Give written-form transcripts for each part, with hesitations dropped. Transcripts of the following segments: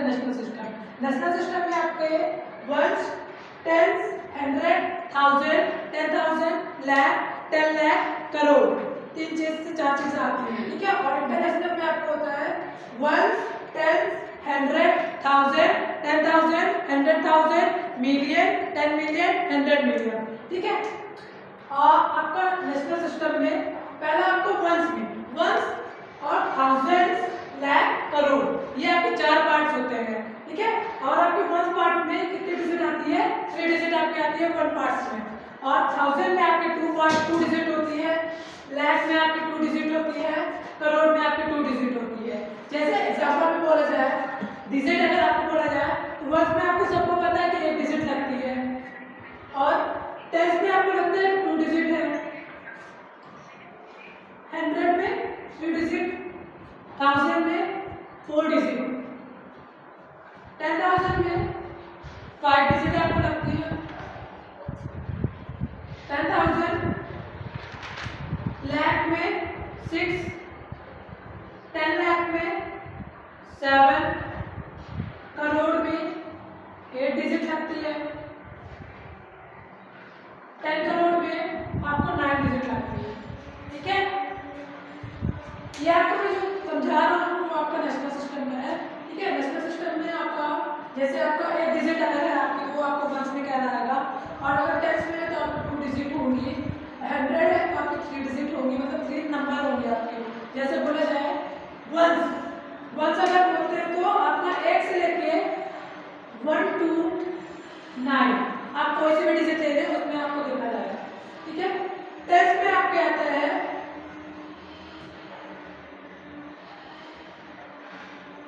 National system. National system में आपके once, tens, 100, 1000, 10,000, lakh, 10 lakh, crore, 3 चीज से 4 चीजें आती हैं, ठीक है। और इंटरनेशनल में आपको होता है ones, tens, 100, 1000, 10,000, 100,000, million, 10 million, 100 million, ठीक है। आपका नेशनल सिस्टम में पहला आपको वंस में वंस और थाउजेंड्स, लाख, करोड़, ये आपके 4 पार्ट्स होते हैं, ठीक है। और आपके वंस पार्ट में कितनी डिजिट आती है? 3 डिजिट आपकी आती है 1 पार्ट्स में। और 1000 में आपके 2 डिजिट होती है, लाख में आपकी 2 डिजिट होती है, करोड़ में आपकी 2 डिजिट होती है। जैसे एग्जांपल में बोला जाए, डिजिट अगर आपको बोला जाए तो वंस में आपको सबको पता है कि 1 डिजिट लगती है, और टेंस में आपको लगता है 2 डिजिट है, 100 में 3 डिजिट, 1000 में 4 डिजिट, 10,000 में 5 डिजिट आपको लगती है, 10,000 लाख में 6, 10 लाख में 7, करोड़ में 8 डिजिट लगती है, 10 करोड़ में आपको 9 डिजिट लगती है, ठीक है। ये आपको मैं जो समझा रहा हूँ वो आपका नेशनल सिस्टम का है, ठीक है। नेशनल सिस्टम में आपका जैसे आपका 1 डिजिट अगर है आपकी वो आपको वंस में कहलाएगा, और अगर टेंस में है तो आपको 2 डिजिट होंगी, 100 है तो आपकी 3 डिजिट होंगी, मतलब 3 नंबर होंगे आपके। जैसे बोला जाए वंस, वंस अगर बोलते हैं तो आपका 1 से लेके 1 to 9 आप कोई से भी डिजिट ले लें उसमें आपको देखा जाएगा, ठीक है। टेंस में आपके आता है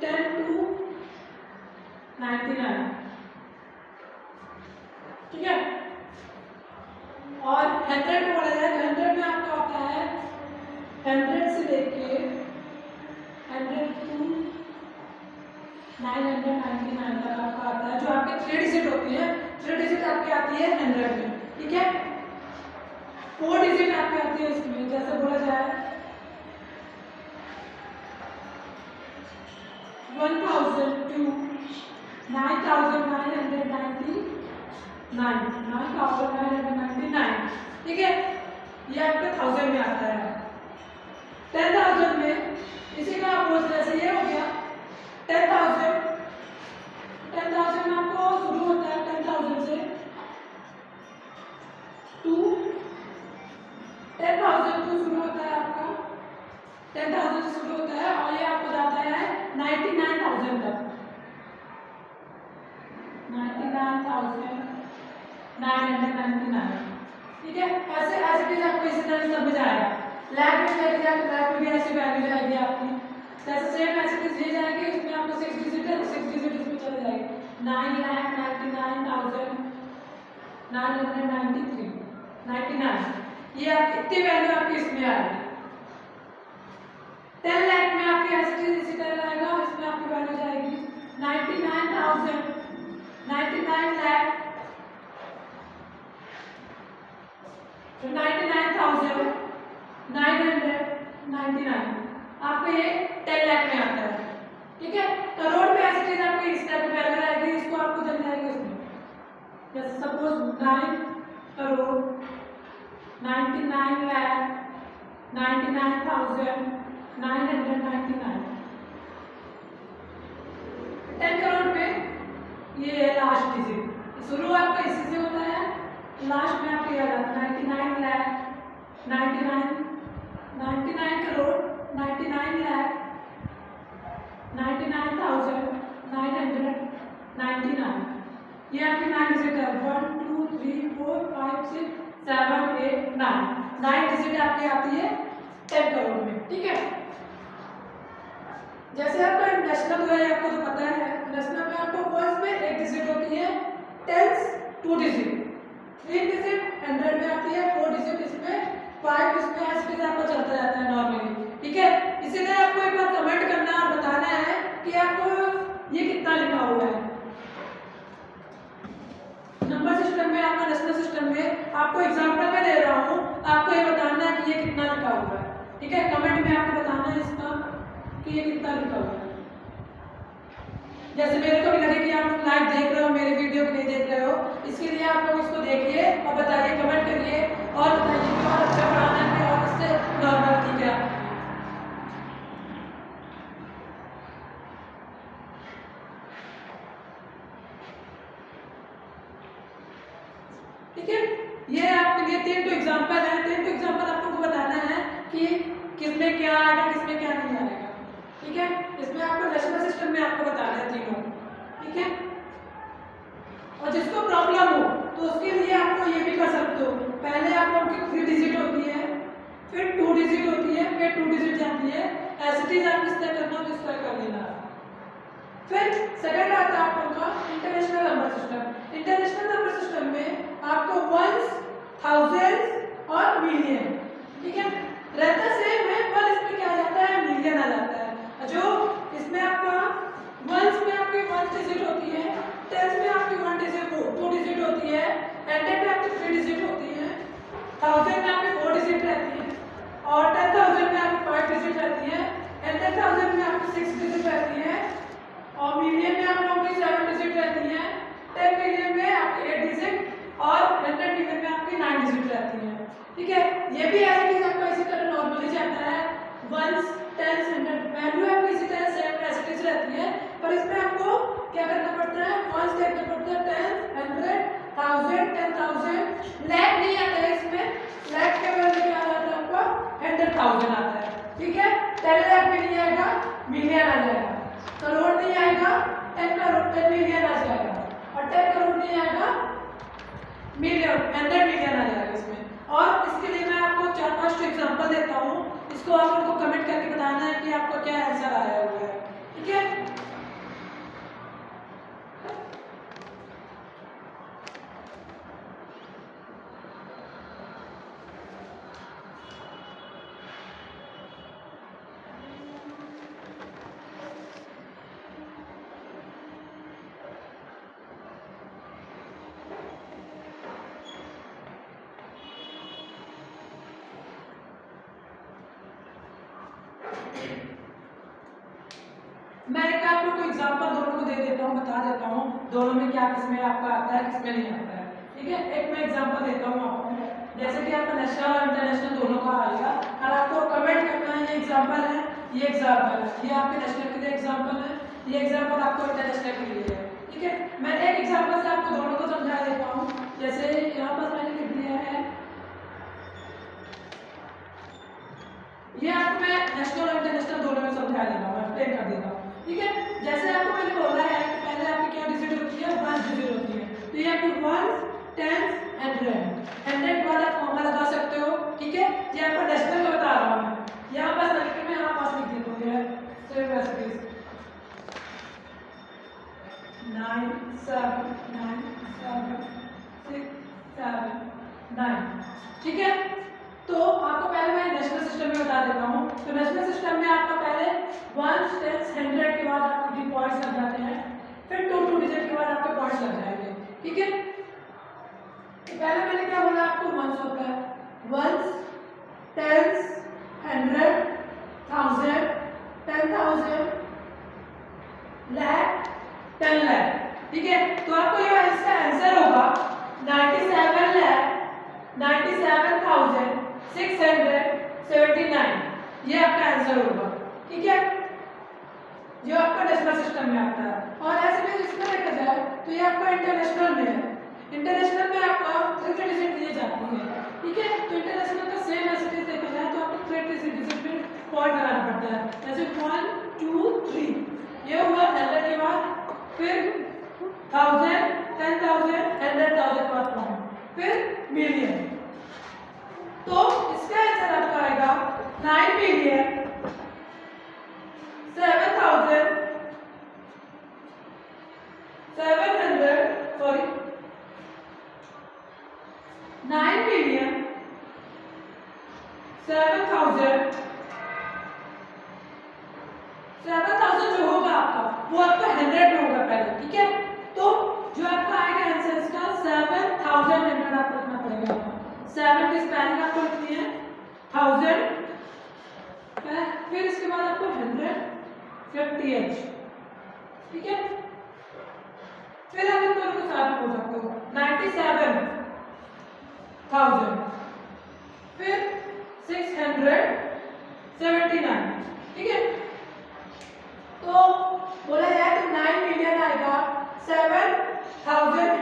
10 to 99, ठीक है। और 100 में बोला जाए तो 100 में आपका होता है 100 से लेके 100 to 999 तक आपका आता है, जो आपके 3 डिजिट होती है। 3 डिजिट आपकी आती है 100 में, ठीक है। 4 डिजिट आपकी आती है इसमें, जैसे बोला जाए 1000 to 9,999, ठीक है। ये आपके 1000 में आता है। 10,000 में इसी का आप जैसे ये हो गया 10,000 में आपको शुरू होता है 10,000 से 10,000 to शुरू होता है आपका 10,000 से शुरू होता है, और ये आपको जाता है 99,000 तक, 99,999, ठीक है। ऐसे ऐसे चीज आपको इसी तरह से समझ आएगा। लैब में लेके जाए तो लैब में भी ऐसी वैल्यू जाएगी आपकी, जैसे सेम ऐसे चीज ये जाएगी, इसमें आपको 6 डिजिट है तो 6 डिजिट इसमें चले जाएगी, 9,99,993, ये आप इतनी वैल्यू आपकी इसमें आएगी। 10 लाख में आपकी ऐसी चीज इसी तरह आएगा, इसमें आपकी वैल्यू जाएगी 99,000, 99 लाख, 99,999, आपको ये 10 लाख में आता है, ठीक है। करोड़ में ऐसी चीज आपकी इस तरह की वैल्यू आएगी, इसको आपको चल जाएगी इसमें, जैसे सपोज 9 करोड़ 99 लाख 99,999, 10 करोड़ में ये लास्ट डिजिट, शुरू आपका इसी से होता है, लास्ट में आपको याद आता है 99 लाख 99 करोड़ 99 लाख 99,999, ये आपकी 9 डिजिट है, 1 2 3 4 5 6 7 8 9 डिजिट आपकी आती है 10 करोड़ में, ठीक है। जैसे आपका नेशनल है आपको तो पता है, नेशनल में आपको वंस में 1 डिजिट होती है, टेंस 2 डिजिट, 3 डिजिट 100 में आती है, 4 डिजिट इसमें, 5 इसमें, ऐसे आपको चलता रहता है नॉर्मली, ठीक है। इसी तरह आपको एक बार कमेंट करना और बताना है कि आपको ये कितना लिखा हुआ है। नंबर सिस्टम में आपका नेशनल सिस्टम में आपको एग्जांपल में दे रहा हूँ, आपको ये बताना है कि ये कितना लिखा हुआ है, ठीक है। कमेंट में आपको बताना है इसका कि ये कितना लिखा हुआ है। जैसे मेरे को भी लगे कि आप लोग लाइव देख रहे हो मेरे वीडियो को नहीं देख रहे हो, इसके लिए आप लोग इसको देखिए और बताइए, कमेंट करिए और बताइए कि और अच्छा पढ़ाना है और इससे नॉर्मल ठीक है। ठीक है, ये आपके लिए 3 तो एग्जाम्पल है। 3 तो एग्जाम्पल आप लोगों को बताना है कि किसमें क्या आएगा किसमें क्या नहीं आएगा। ठीक है, इसमें आपको डेसिमल सिस्टम में आपको बताना है तीनों। ठीक है, और जिसको प्रॉब्लम हो तो उसके लिए आपको ये भी कर सकते हो, पहले आप लोग की 3 डिजिट होती है, फिर 2 डिजिट होती है, फिर 2 डिजिट जाती है, ऐसे आप इस तरह करना तो इस तरह कर लेना। फिर सेकंड आता है आप लोग का international number system. International number system में आपको वंस, थाउजेंड्स और मिलियन, ठीक है, रहता सेम है, पर इसमें क्या आ जाता है, मिलियन आ जाता है। जो इसमें आपका वंस में आपकी 1 डिजिट होती है, टेंस में आपकी 1 डिजिट 2 डिजिट होती है, हंड्रेड में आपकी 3 डिजिट होती है, थाउजेंड में आपकी 4 डिजिट रहती है, और 10,000 में आपकी 5 डिजिट रहती है, 100,000 में आपकी 6 डिजिट रहती है, और मिलियन में आप लोगों की 7 डिजिट रहती है, 10 मिलियन में आपकी 8 डिजिट और 100 मिलियन में आपकी 9 डिजिट रहती है। ठीक है, ये भी ऐसी चीज आपको इसी तरह नॉर्मली जाता है, वंस, टेंस, हंड्रेड, वैल्यू आपकी इसी तरह सेम एज रहती है, पर इसमें आपको क्या करना पड़ता है, वंस देखना पड़ता है, टेंस, हंड्रेड, थाउजेंड, 10,000, लैख नहीं आता है इसमें, लैख के बदले क्या आता है आपका 100,000 आता है। ठीक है, 10 लाख भी नहीं आएगा, मिलियन आ जाएगा, करोड़ नहीं आएगा, 10 करोड़ 10 मिलियन आ जाएगा, और 10 करोड़ नहीं आएगा, मिलियन 100 मिलियन आ जाएगा इसमें। और इसके लिए मैं आपको 4-5 एग्जांपल देता हूँ, इसको आप लोगों को कमेंट करके बताना है कि आपका क्या आंसर आया हुआ है। ठीक है, मैं एक आप लोग को एग्जांपल दोनों को दे देता हूँ, बता देता हूँ दोनों में क्या किसमें आपका आता है किसमें नहीं आता है। ठीक है, एक मैं एग्जांपल देता हूँ आपको, जैसे कि आपका नेशनल और इंटरनेशनल दोनों का आएगा, और आपको कमेंट करना है ये एग्जांपल है, ये एग्जांपल है, ये आपके नेशनल के लिए एग्जांपल है, ये एग्जांपल आपको इंटरनेशनल के लिए है। ठीक है, मैं एक एग्जांपल से आपको दोनों को समझा देता हूँ। जैसे यहाँ पर मैंने लिख दिया है, ये आपको मैं नेशनल और इंटरनेशनल दोनों में समझा देता हूँ, एक्सप्लेन कर देता हूँ। ठीक है, जैसे आपको मैंने बोला है कि पहले आपकी क्या डिजिट होती है, 1 डिजिट होती है, तो ये आपकी 1, 10, 100 के बाद आप कॉमा लगा सकते हो। ठीक है, ये आपको डेसिमल में बता रहा हूँ मैं, यहाँ पास लिख के मैं यहाँ पास लिख देता हूँ, ये सेम रेसिपीज 9 7 9 7 6 7 9। ठीक है, तो आपको पहले मैं नेशनल सिस्टम में बता देता हूँ। तो नेशनल सिस्टम में आपका पहले 1, 10, 100 के बाद आपके पॉइंट्स लग जाते हैं, फिर 2 डिजिट के बाद आपके पॉइंट्स लग जाएंगे। ठीक है, तो पहले मैंने क्या बोला, आपको वंस होता है, वंस, टेंस, 100, 1000, 10,000, लाख, 10 लाख। ठीक है, तो आपको ये इसका आंसर होगा 97 लाख 97,679, ये आपका आंसर होगा। ठीक है, जो आपका डेसिमल सिस्टम में आता है। और ऐसे में इसमें देखा जाए तो ये आपका इंटरनेशनल में है, इंटरनेशनल में आपका 3 डिजिट दिए जाते हैं। ठीक है, तो इंटरनेशनल का सेम ऐसे देखा जाए तो आपको 3 डिजिट में पॉइंट लगाना पड़ता है, जैसे 1 2 3, ये हुआ 100 के बाद, फिर 1000, 10,000, 100,000 के बाद पॉइंट, फिर मिलियन। तो इसका आंसर आपका आएगा 9 मिलियन 7,700 सॉरी 9 मिलियन 7,000 जो होगा आपका वो आपका 100 में होगा पहले। ठीक है, तो जो आपका आएगा आंसर इसका 7,100 आपको लिखना पड़ेगा। 7 की स्पेलिंग आपको लिखनी है 1000, फिर इसके बाद आपको 100, फिर TH, ठीक है। फिर हम इन दोनों को साथ में बोल सकते हो 97,000, फिर 679, ठीक है। तो बोला जाए तो 9 मिलियन आएगा 7,700,000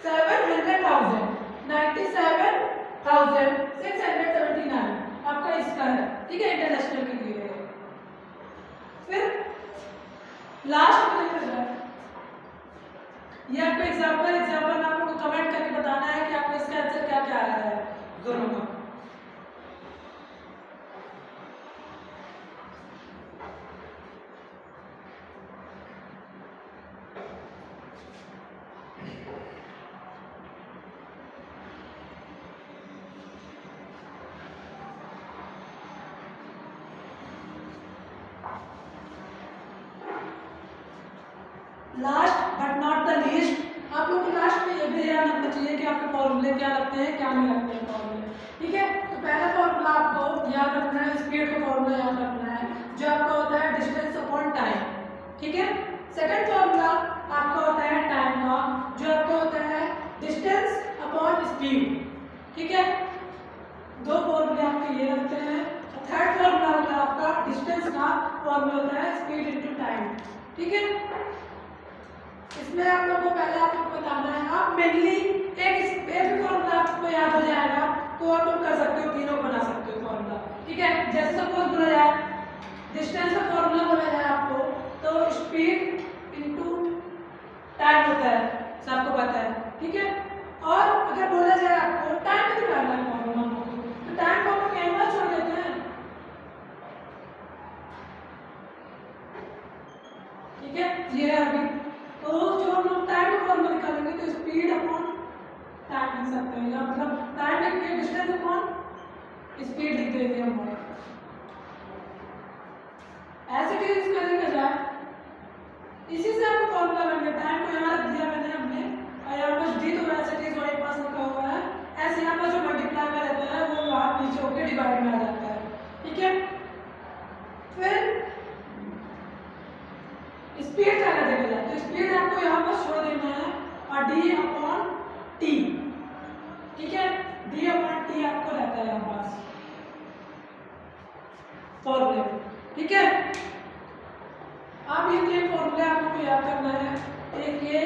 97,679 आपका इसका है, ठीक है, इंटरनेशनल के लिए है। फिर लास्ट में ये आपका एग्जांपल में आपको कमेंट करके बताना है कि आपको इसका आंसर क्या क्या आया है दोनों का। Last but not the least, आप लोग को लास्ट में ये भी ध्यान रखना चाहिए कि आपके फॉर्मूले क्या लगते हैं क्या नहीं लगते हैं फॉर्मूले, ठीक है। तो पहला फॉर्मूला आपको याद रखना है, स्पीड का फॉर्मूला याद रखना है जो आपका होता है डिस्टेंस अपॉन टाइम, ठीक है। सेकंड फॉर्मूला आपका होता है टाइम का जो आपका होता है डिस्टेंस अपॉन स्पीड, ठीक है। दो फॉर्मूले आपके ये रखते हैं। थर्ड फॉर्मूला होता है आपका डिस्टेंस का फॉर्मूला होता है स्पीड इनटू टाइम, ठीक है। इसमें आप लोगों को पहले आप लोग को बताना है, आप मेनली एक फॉर्मूला आपको याद हो जाएगा तो आप लोग कर सकते हो, तीनों बना सकते हो फॉर्मूला, ठीक है। जैसे सपोज बोला जाए डिस्टेंस का फॉर्मूला बोला जाए आपको तो स्पीड इनटू टाइम होता है, सबको पता है, ठीक है। और अगर बोला जाए आपको टाइम भी निकालना है फॉर्मूला तो टाइम को हम लोग यहीं पर छोड़ देते हैं, ठीक है। ये है अभी तो जो हम लोग टाइम को फॉर्मूला निकालेंगे तो स्पीड अपॉन टाइम लिख सकते हैं, या मतलब टाइम लिख के डिस्टेंस अपॉन स्पीड लिख देते हैं हम लोग। ऐसे चीज इसमें देखा जाए इसी से आपको फॉर्मूला बन गया, टाइम को यहाँ रख दिया मैंने हमने और यहाँ पर डी तो ऐसे चीज वही पास लिखा हुआ है, ऐसे यहाँ पर जो मल्टीप्लाई में रहता है वो वहाँ नीचे होकर डिवाइड में आ जाता है, ठीक है। फिर स्पीड का अगर देखा जाए तो स्पीड आपको यहाँ पर छोड़ देना है और डी अपॉन टी, ठीक है। डी अपॉन टी आपको रहता है यहाँ पास फॉर्मूले, ठीक है। अब ये तीन फॉर्मूले आपको याद करना है, एक ये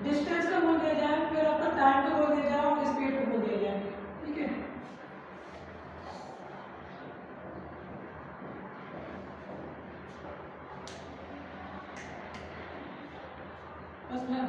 डिस्टेंस का बोल दिया जाए, फिर आपका टाइम का बोल दिया जाए और स्पीड का बोल दिया जाए, ठीक है। बस मैं